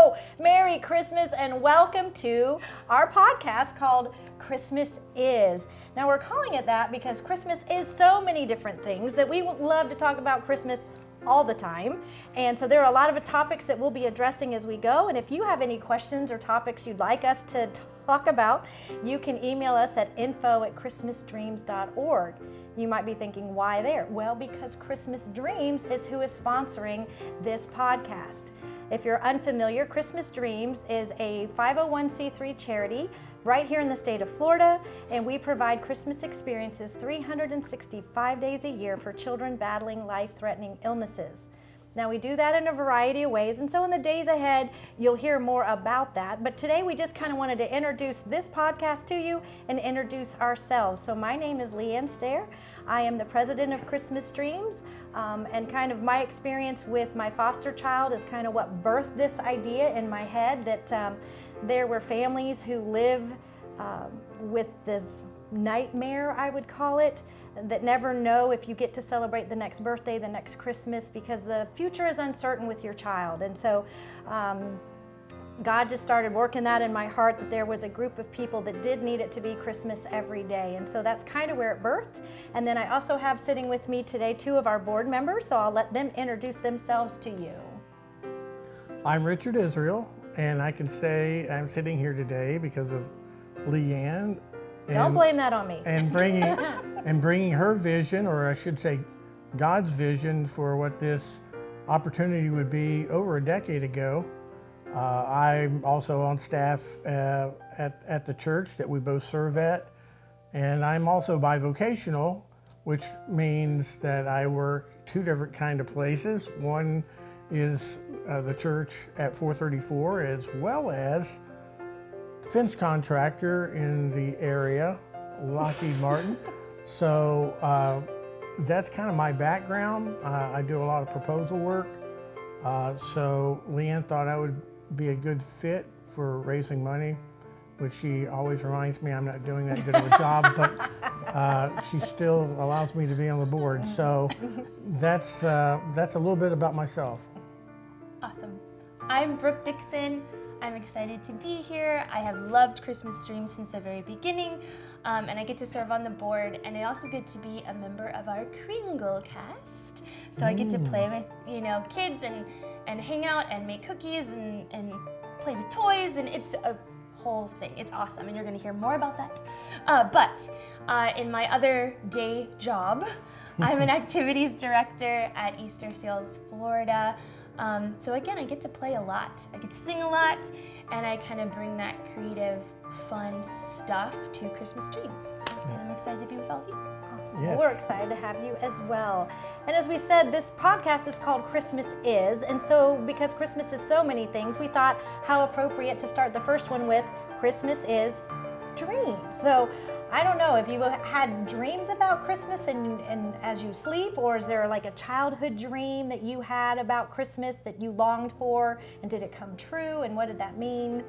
Hello, Merry Christmas, and welcome to our podcast called Christmas Is. Now, we're calling it that because Christmas is so many different things that we love to talk about Christmas all the time. And so there are a lot of topics that we'll be addressing as we go. And if you have any questions or topics you'd like us to talk about, you can email us at info@christmasdreams.org. You might be thinking, why there? Well, because Christmas Dreams is who is sponsoring this podcast. If you're unfamiliar, Christmas Dreams is a 501c3 charity right here in the state of Florida, and we provide Christmas experiences 365 days a year for children battling life-threatening illnesses. Now, we do that in a variety of ways, and so in the days ahead, you'll hear more about that. But today, we just kind of wanted to introduce this podcast to you and introduce ourselves. So my name is Leanne Stair. I am the president of Christmas Dreams, and kind of my experience with my foster child is kind of what birthed this idea in my head, that there were families who live with this nightmare, I would call it, that never know if you get to celebrate the next birthday, the next Christmas, because the future is uncertain with your child. And so God just started working that in my heart, that there was a group of people that did need it to be Christmas every day. And so that's kind of where it birthed. And then I also have sitting with me today 2 of our board members, so I'll let them introduce themselves to you. I'm Richard Israel, and I can say I'm sitting here today because of Leanne. Don't blame that on me. And bringing her vision, or I should say God's vision, for what this opportunity would be over a decade ago. I'm also on staff at the church that we both serve at, and I'm also bivocational, which means that I work 2 different kind of places. One is the church at 434, as well as defense contractor in the area, Lockheed Martin. So that's kind of my background. I do a lot of proposal work. So Leanne thought I would be a good fit for raising money, which she always reminds me I'm not doing that good of a job, but she still allows me to be on the board. So that's a little bit about myself. Awesome. I'm Brooke Dixon. I'm excited to be here. I have loved Christmas Dreams since the very beginning, and I get to serve on the board, and I also get to be a member of our Kringle cast. So I get to play with, kids and hang out and make cookies and play with toys, and it's a whole thing. It's awesome, and you're going to hear more about that. But in my other day job, I'm an activities director at Easter Seals, Florida. So again, I get to play a lot. I get to sing a lot, and I kind of bring that creative, fun stuff to Christmas Dreams. And I'm excited to be with all of you. Awesome. Yes. Well, we're excited to have you as well. And as we said, this podcast is called Christmas Is, and so because Christmas is so many things, we thought how appropriate to start the first one with Christmas is dreams. So I don't know if you had dreams about Christmas and as you sleep, or is there like a childhood dream that you had about Christmas that you longed for, and did it come true, and what did that mean?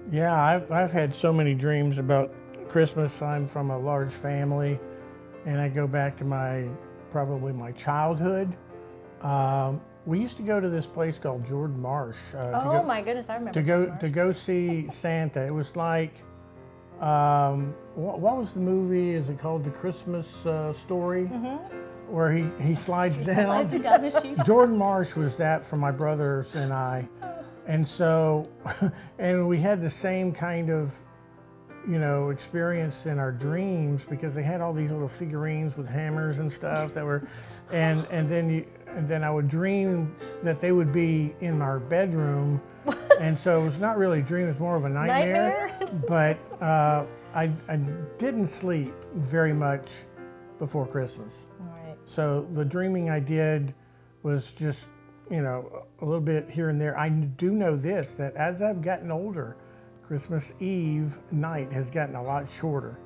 Yeah, I've had so many dreams about Christmas. I'm from a large family, and I go back to probably my childhood. We used to go to this place called Jordan Marsh. My goodness, I remember. To go see Santa. It was like, what was the movie? Is it called The Christmas Story? Mm-hmm. Where he slides down. Jordan Marsh was that for my brothers and I. And so, and we had the same kind of, experience in our dreams, because they had all these little figurines with hammers and stuff that were, and then I would dream that they would be in our bedroom. And so it was not really a dream, it was more of a nightmare. But I didn't sleep very much before Christmas. Right. So the dreaming I did was just, a little bit here and there. I do know this, that as I've gotten older, Christmas Eve night has gotten a lot shorter.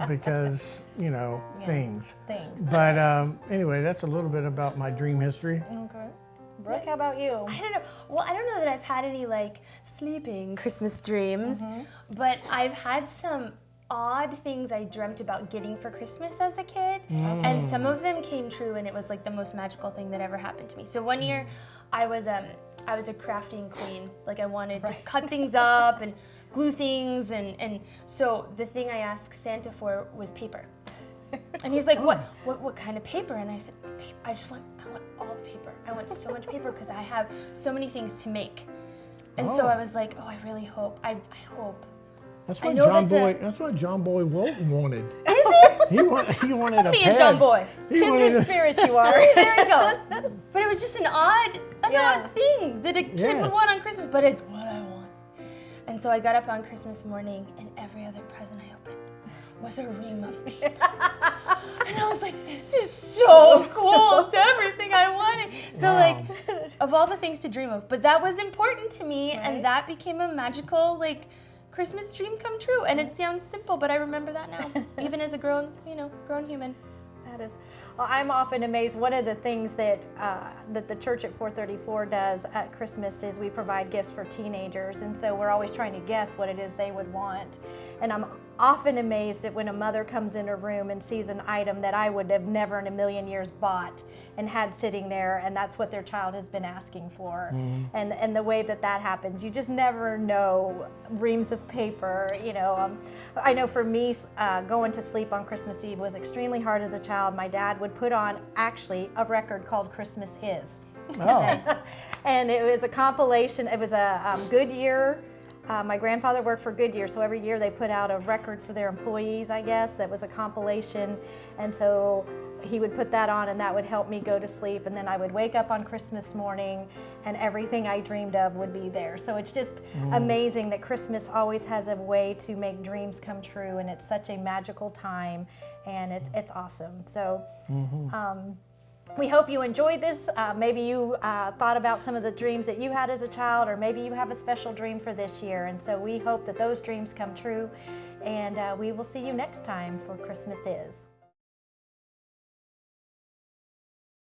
Because, things. But anyway, that's a little bit about my dream history. Okay. Brooke, how about you? I don't know. Well, I don't know that I've had any sleeping Christmas dreams, but I've had some odd things I dreamt about getting for Christmas as a kid, and some of them came true, and it was like the most magical thing that ever happened to me. So one year, I was a crafting queen. Like I wanted to cut things up and glue things, and so the thing I asked Santa for was paper. And he's like, what kind of paper? And I said, I want all the paper. I want so much paper because I have so many things to make. And so I was like, I really hope, I hope. That's what John Boy Walton wanted. Is it? He wanted a Me pen. and John Boy. Kindred spirit you are. There we go. But it was just an odd thing that a kid would want on Christmas, but it's what I want. And so I got up on Christmas morning, and every other present I opened was a ream of paper. And I was like, this is so cool. It's everything I wanted. So like, of all the things to dream of, but that was important to me, and that became a magical Christmas dream come true. And it sounds simple, but I remember that now, even as a grown human. That is, well, I'm often amazed. One of the things that the church at 434 does at Christmas is we provide gifts for teenagers, and so we're always trying to guess what it is they would want. And I'm often amazed at when a mother comes in her room and sees an item that I would have never in a million years bought and had sitting there, and that's what their child has been asking for. And the way that happens, you just never know. Reams of paper, I know for me, going to sleep on Christmas Eve was extremely hard as a child. My dad would put on actually a record called Christmas Is. Oh. And it was a compilation. It was a Goodyear. My grandfather worked for Goodyear, so every year they put out a record for their employees, I guess, that was a compilation. And so he would put that on, and that would help me go to sleep. And then I would wake up on Christmas morning, and everything I dreamed of would be there. So it's just amazing that Christmas always has a way to make dreams come true, and it's such a magical time, and it's awesome. So we hope you enjoyed this. Maybe you thought about some of the dreams that you had as a child, or maybe you have a special dream for this year. And so we hope that those dreams come true, and we will see you next time for Christmas Is.